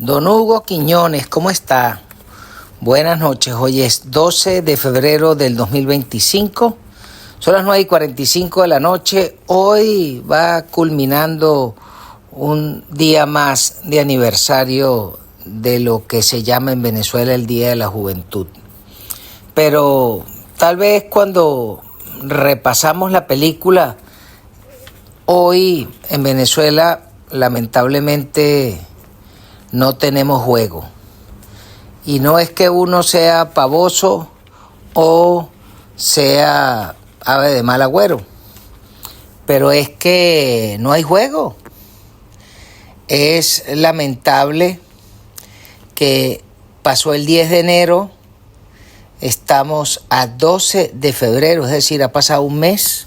Don Hugo Quiñones, ¿cómo está? Buenas noches, hoy es 12 de febrero del 2025, son las 9:45 de la noche, hoy va culminando un día más de aniversario de lo que se llama en Venezuela el Día de la Juventud. Pero tal vez cuando repasamos la película, hoy en Venezuela lamentablemente no tenemos juego. Y no es que uno sea pavoso o sea ave de mal agüero, pero es que no hay juego. Es lamentable que pasó el 10 de enero, estamos a 12 de febrero, es decir, ha pasado un mes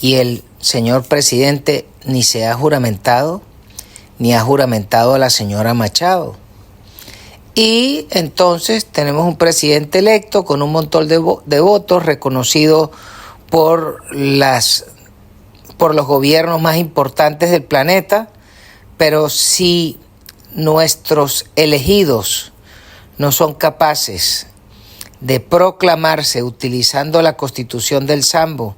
y el señor presidente ni se ha juramentado, ni ha juramentado a la señora Machado. Y entonces tenemos un presidente electo con un montón de votos reconocido por los gobiernos más importantes del planeta, pero si nuestros elegidos no son capaces de proclamarse utilizando la Constitución del Sambo,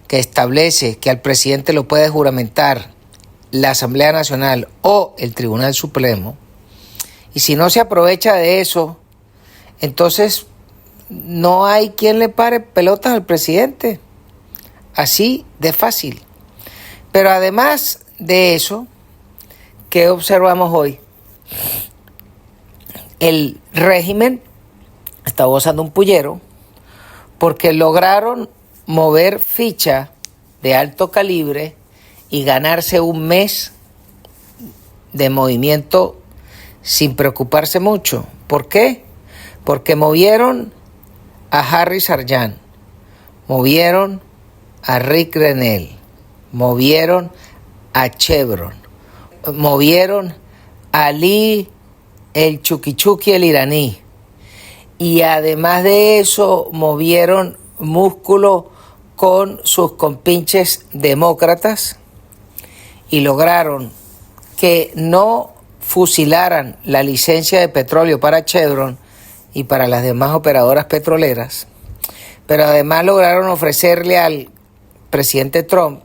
que establece que al presidente lo puede juramentar la Asamblea Nacional o el Tribunal Supremo, y si no se aprovecha de eso, entonces no hay quien le pare pelotas al presidente, así de fácil. Pero además de eso, ¿qué observamos hoy? El régimen está gozando un pullero porque lograron mover ficha de alto calibre y ganarse un mes de movimiento sin preocuparse mucho. ¿Por qué? Porque movieron a Harry Sarjan, movieron a Rick Grenell, movieron a Chevron, movieron a Ali el Chuquichuqui el iraní, y además de eso movieron músculo con sus compinches demócratas y lograron que no fusilaran la licencia de petróleo para Chevron y para las demás operadoras petroleras, pero además lograron ofrecerle al presidente Trump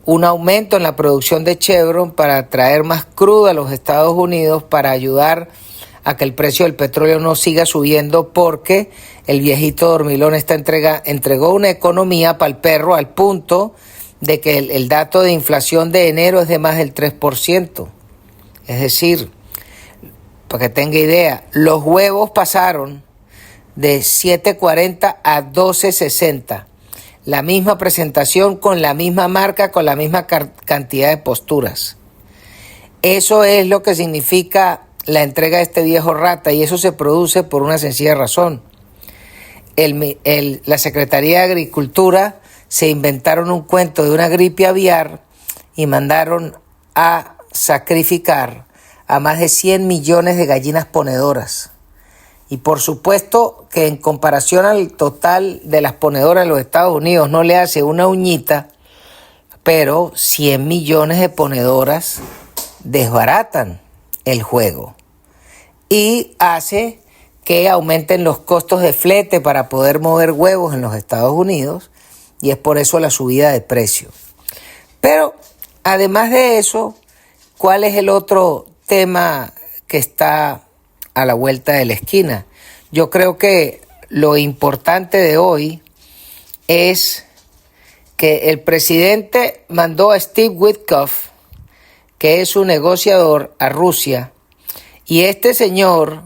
un aumento en la producción de Chevron para traer más crudo a los Estados Unidos, para ayudar a que el precio del petróleo no siga subiendo, porque el viejito dormilón entregó una economía para el perro, al punto de que el dato de inflación de enero es de más del 3%. Es decir, para que tenga idea, los huevos pasaron de 7.40 a 12.60. La misma presentación, con la misma marca, con la misma cantidad de posturas. Eso es lo que significa la entrega de este viejo rata, y eso se produce por una sencilla razón. La Secretaría de Agricultura se inventaron un cuento de una gripe aviar y mandaron a sacrificar a más de 100 millones de gallinas ponedoras. Y por supuesto que en comparación al total de las ponedoras de los Estados Unidos no le hace una uñita, pero 100 millones de ponedoras desbaratan el juego y hace que aumenten los costos de flete para poder mover huevos en los Estados Unidos, y es por eso la subida de precio. Pero además de eso, ¿cuál es el otro tema que está a la vuelta de la esquina? Yo creo que lo importante de hoy es que el presidente mandó a Steve Witkoff, que es un negociador, a Rusia, y este señor,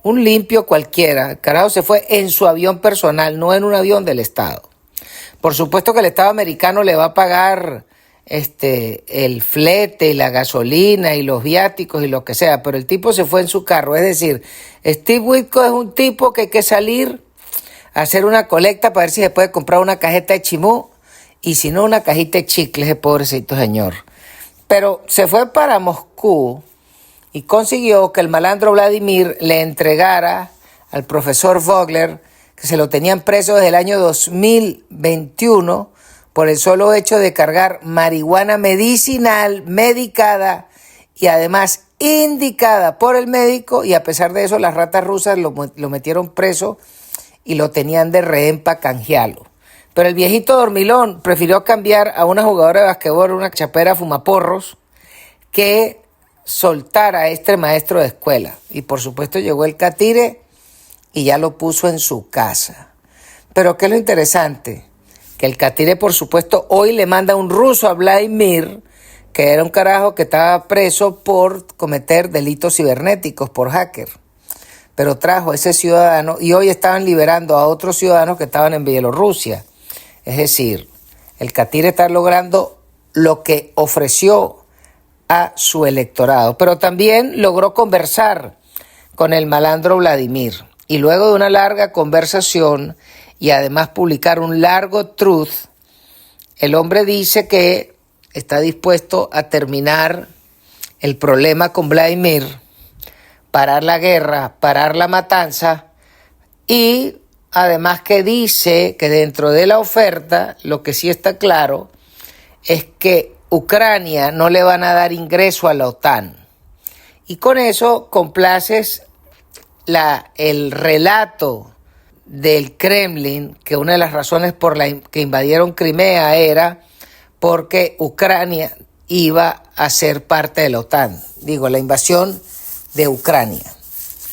un limpio cualquiera, el carajo se fue en su avión personal, no en un avión del Estado. Por supuesto que el Estado americano le va a pagar el flete y la gasolina y los viáticos y lo que sea, pero el tipo se fue en su carro. Es decir, Steve Witkoff es un tipo que hay que salir a hacer una colecta para ver si se puede comprar una cajeta de chimú, y si no, una cajita de chicles, de pobrecito señor. Pero se fue para Moscú y consiguió que el malandro Vladimir le entregara al profesor Vogler, que se lo tenían preso desde el año 2021 por el solo hecho de cargar marihuana medicinal, medicada y además indicada por el médico, y a pesar de eso las ratas rusas lo metieron preso y lo tenían de rehén para canjearlo. Pero el viejito dormilón prefirió cambiar a una jugadora de basquetbol, una chapera fumaporros, que soltar a este maestro de escuela. Y por supuesto llegó el catire y ya lo puso en su casa. Pero ¿qué es lo interesante? Que el catire, por supuesto, hoy le manda un ruso a Vladimir, que era un carajo que estaba preso por cometer delitos cibernéticos, por hacker. Pero trajo a ese ciudadano y hoy estaban liberando a otros ciudadanos que estaban en Bielorrusia. Es decir, el catire está logrando lo que ofreció a su electorado, pero también logró conversar con el malandro Vladimir. Y luego de una larga conversación y además publicar un largo truth, el hombre dice que está dispuesto a terminar el problema con Vladimir, parar la guerra, parar la matanza, y además que dice que dentro de la oferta, lo que sí está claro es que Ucrania no le van a dar ingreso a la OTAN. Y con eso complaces el relato del Kremlin, que una de las razones por las que invadieron Crimea era porque Ucrania iba a ser parte de la OTAN. Digo, la invasión de Ucrania.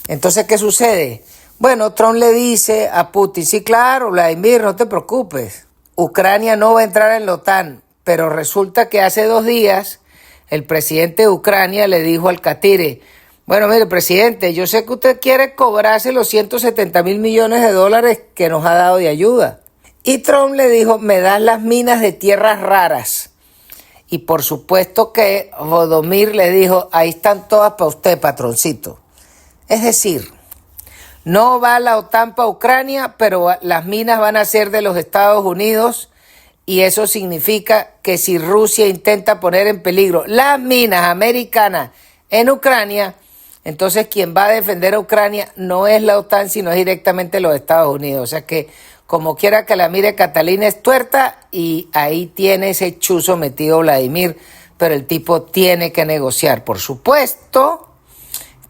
Entonces, ¿qué sucede? Bueno, Trump le dice a Putin, sí, claro, Vladimir, no te preocupes, Ucrania no va a entrar en la OTAN, pero resulta que hace 2 días el presidente de Ucrania le dijo al catire, bueno, mire, presidente, yo sé que usted quiere cobrarse los 170 mil millones de dólares que nos ha dado de ayuda. Y Trump le dijo, me das las minas de tierras raras. Y por supuesto que Volodymyr le dijo, ahí están todas para usted, patroncito. Es decir, no va la OTAN para Ucrania, pero las minas van a ser de los Estados Unidos, y eso significa que si Rusia intenta poner en peligro las minas americanas en Ucrania, entonces quien va a defender a Ucrania no es la OTAN, sino es directamente los Estados Unidos. O sea que como quiera que la mire, Catalina es tuerta, y ahí tiene ese chuzo metido Vladimir, pero el tipo tiene que negociar. Por supuesto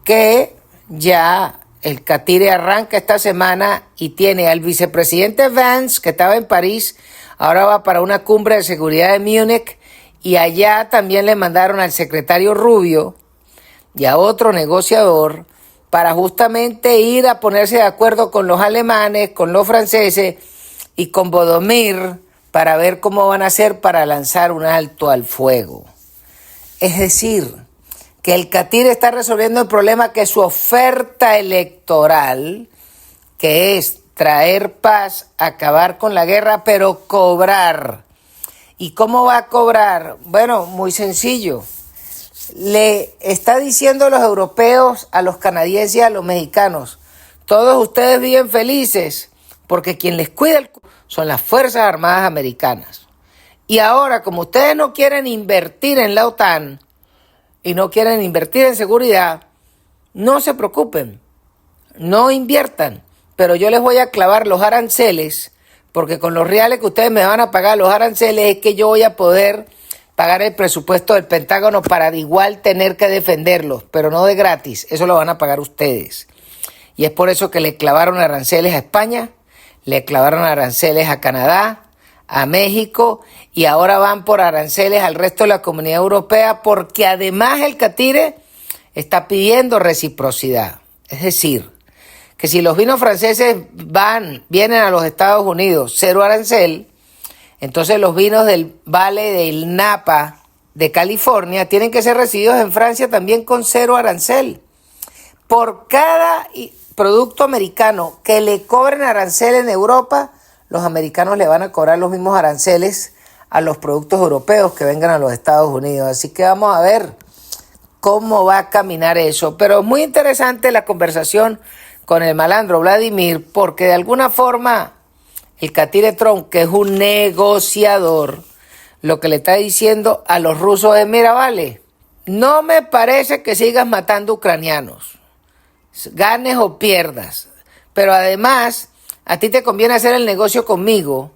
que ya el catire arranca esta semana y tiene al vicepresidente Vance, que estaba en París, ahora va para una cumbre de seguridad de Múnich, y allá también le mandaron al secretario Rubio y a otro negociador para justamente ir a ponerse de acuerdo con los alemanes, con los franceses y con Volodymyr para ver cómo van a hacer para lanzar un alto al fuego. Es decir, que el catire está resolviendo el problema que su oferta electoral, que es traer paz, acabar con la guerra, pero cobrar. ¿Y cómo va a cobrar? Bueno, muy sencillo. Le está diciendo a los europeos, a los canadienses y a los mexicanos, todos ustedes viven felices porque quien les cuida el son las Fuerzas Armadas Americanas. Y ahora, como ustedes no quieren invertir en la OTAN y no quieren invertir en seguridad, no se preocupen, no inviertan, pero yo les voy a clavar los aranceles, porque con los reales que ustedes me van a pagar los aranceles es que yo voy a poder pagar el presupuesto del Pentágono para de igual tener que defenderlos, pero no de gratis, eso lo van a pagar ustedes. Y es por eso que le clavaron aranceles a España, le clavaron aranceles a Canadá, a México, y ahora van por aranceles al resto de la Comunidad Europea, porque además el catire está pidiendo reciprocidad. Es decir, que si los vinos franceses vienen a los Estados Unidos, 0 arancel, entonces los vinos del Valle del Napa de California tienen que ser recibidos en Francia también con 0 arancel. Por cada producto americano que le cobren arancel en Europa, los americanos le van a cobrar los mismos aranceles a los productos europeos que vengan a los Estados Unidos. Así que vamos a ver cómo va a caminar eso. Pero es muy interesante la conversación con el malandro Vladimir, porque de alguna forma el catire Trump, que es un negociador, lo que le está diciendo a los rusos es, mira, vale, no me parece que sigas matando ucranianos, ganes o pierdas, pero además a ti te conviene hacer el negocio conmigo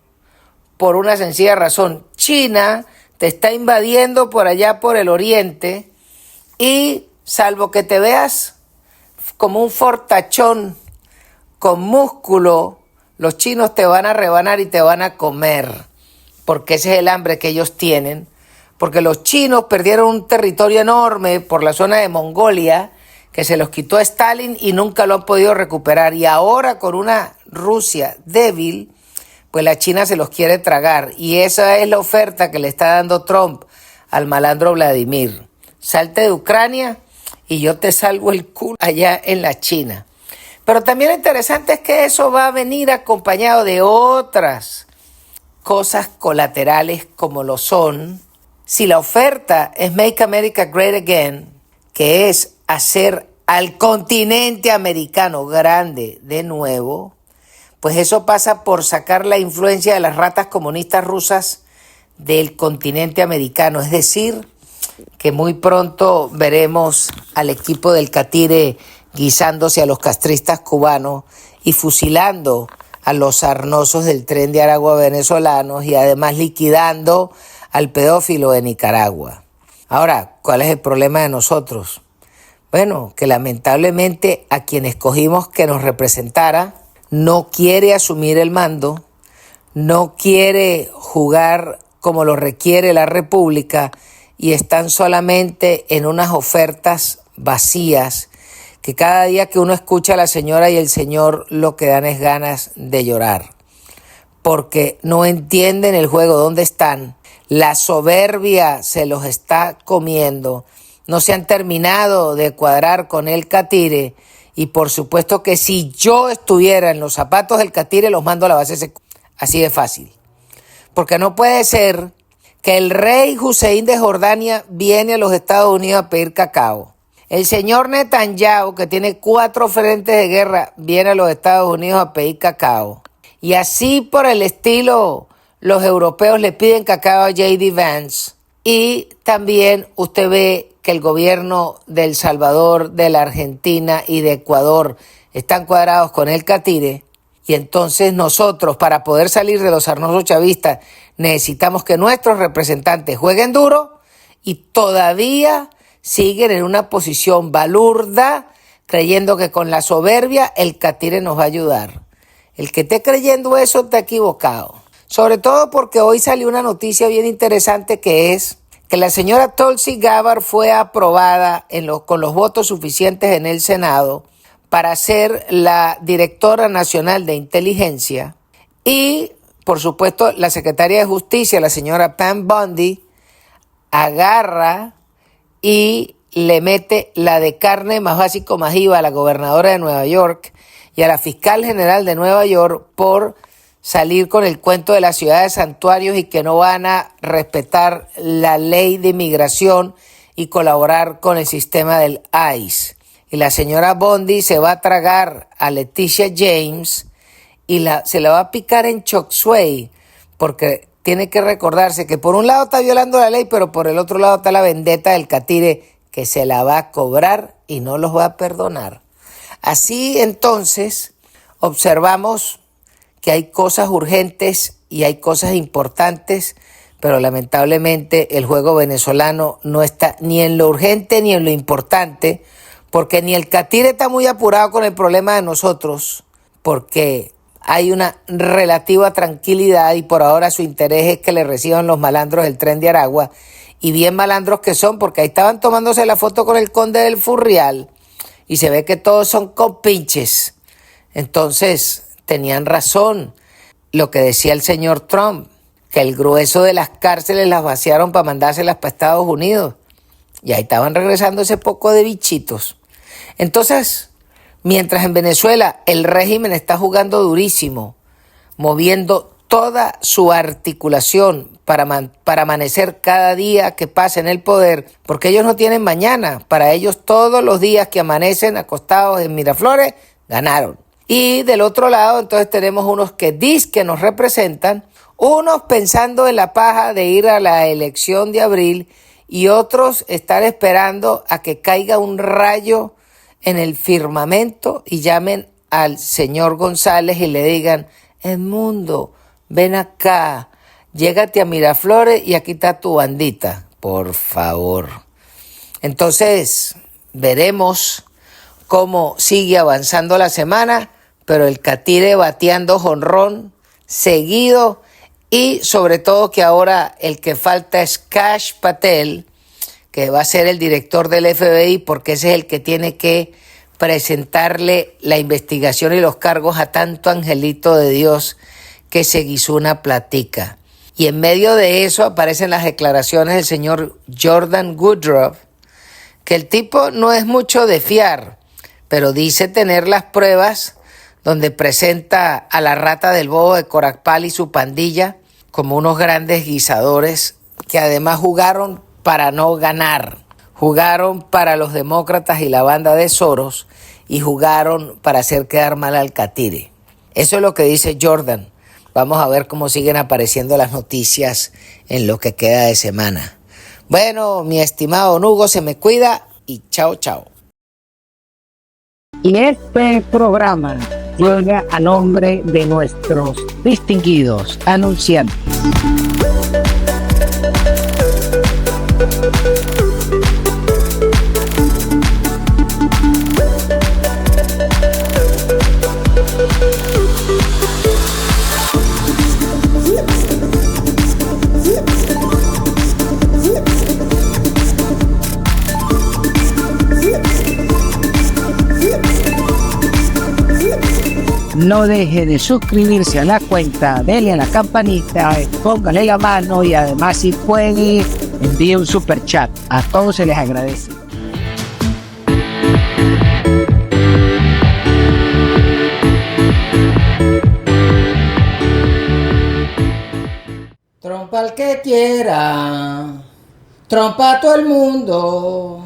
por una sencilla razón. China te está invadiendo por allá por el oriente y salvo que te veas como un fortachón con músculo, los chinos te van a rebanar y te van a comer, porque ese es el hambre que ellos tienen, porque los chinos perdieron un territorio enorme por la zona de Mongolia, que se los quitó a Stalin y nunca lo han podido recuperar, y ahora con una Rusia débil, pues la China se los quiere tragar, y esa es la oferta que le está dando Trump al malandro Vladimir. Salte de Ucrania y yo te salvo el culo allá en la China. Pero también lo interesante es que eso va a venir acompañado de otras cosas colaterales como lo son, si la oferta es Make America Great Again, que es hacer al continente americano grande de nuevo, pues eso pasa por sacar la influencia de las ratas comunistas rusas del continente americano. Es decir, que muy pronto veremos al equipo del Catire guisándose a los castristas cubanos y fusilando a los sarnosos del Tren de Aragua venezolanos y además liquidando al pedófilo de Nicaragua. Ahora, ¿cuál es el problema de nosotros? Bueno, que lamentablemente a quien escogimos que nos representara no quiere asumir el mando, no quiere jugar como lo requiere la República y están solamente en unas ofertas vacías que cada día que uno escucha a la señora y el señor lo que dan es ganas de llorar, porque no entienden el juego, dónde están, la soberbia se los está comiendo, no se han terminado de cuadrar con el Catire y por supuesto que si yo estuviera en los zapatos del Catire los mando a la base así de fácil, porque no puede ser que el rey Hussein de Jordania viene a los Estados Unidos a pedir cacao. El señor Netanyahu, que tiene 4 frentes de guerra, viene a los Estados Unidos a pedir cacao. Y así por el estilo, los europeos le piden cacao a J.D. Vance. Y también usted ve que el gobierno de El Salvador, de la Argentina y de Ecuador están cuadrados con el Catire. Y entonces nosotros, para poder salir de los sarnosos chavistas, necesitamos que nuestros representantes jueguen duro y todavía siguen en una posición balurda, creyendo que con la soberbia el Catire nos va a ayudar. El que esté creyendo eso está equivocado. Sobre todo porque hoy salió una noticia bien interesante que es que la señora Tulsi Gabbard fue aprobada con los votos suficientes en el Senado para ser la directora nacional de inteligencia y, por supuesto, la secretaria de Justicia, la señora Pam Bondi, agarra y le mete la de carne más básico más IVA a la gobernadora de Nueva York y a la fiscal general de Nueva York por salir con el cuento de las ciudades santuarios y que no van a respetar la ley de inmigración y colaborar con el sistema del ICE. Y la señora Bondi se va a tragar a Leticia James y se la va a picar en chop suey, porque tiene que recordarse que por un lado está violando la ley, pero por el otro lado está la vendetta del Catire que se la va a cobrar y no los va a perdonar. Así entonces observamos que hay cosas urgentes y hay cosas importantes, pero lamentablemente el juego venezolano no está ni en lo urgente ni en lo importante, porque ni el Catire está muy apurado con el problema de nosotros, porque hay una relativa tranquilidad y por ahora su interés es que le reciban los malandros del Tren de Aragua, y bien malandros que son, porque ahí estaban tomándose la foto con el conde del Furrial y se ve que todos son compinches. Entonces tenían razón lo que decía el señor Trump, que el grueso de las cárceles las vaciaron para mandárselas para Estados Unidos, y ahí estaban regresando ese poco de bichitos. Entonces, mientras en Venezuela el régimen está jugando durísimo, moviendo toda su articulación para amanecer cada día que pasa en el poder, porque ellos no tienen mañana, para ellos todos los días que amanecen acostados en Miraflores, ganaron. Y del otro lado, entonces tenemos unos que dizque nos representan, unos pensando en la paja de ir a la elección de abril y otros estar esperando a que caiga un rayo en el firmamento y llamen al señor González y le digan: Edmundo, ven acá, llégate a Miraflores y aquí está tu bandita, por favor. Entonces, veremos cómo sigue avanzando la semana, pero el Catire bateando jonrón seguido y sobre todo que ahora el que falta es Kash Patel, que va a ser el director del FBI porque ese es el que tiene que presentarle la investigación y los cargos a tanto angelito de Dios que se guisó una platica. Y en medio de eso aparecen las declaraciones del señor Jordan Woodruff, que el tipo no es mucho de fiar, pero dice tener las pruebas donde presenta a la rata del bobo de Coracpal y su pandilla como unos grandes guisadores que además jugaron para no ganar, jugaron para los demócratas y la banda de Soros y jugaron para hacer quedar mal al Catire. Eso es lo que dice Jordan. Vamos a ver cómo siguen apareciendo las noticias en lo que queda de semana. Bueno, mi estimado Hugo, se me cuida y chao, chao. Y este programa llega a nombre de nuestros distinguidos anunciantes. No deje de suscribirse a la cuenta, denle a la campanita, póngale la mano y además si puede envíe un super chat. A todos se les agradece. Trompa al que quiera, trompa a todo el mundo,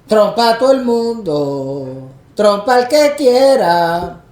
trompa a todo el mundo, trompa al que quiera.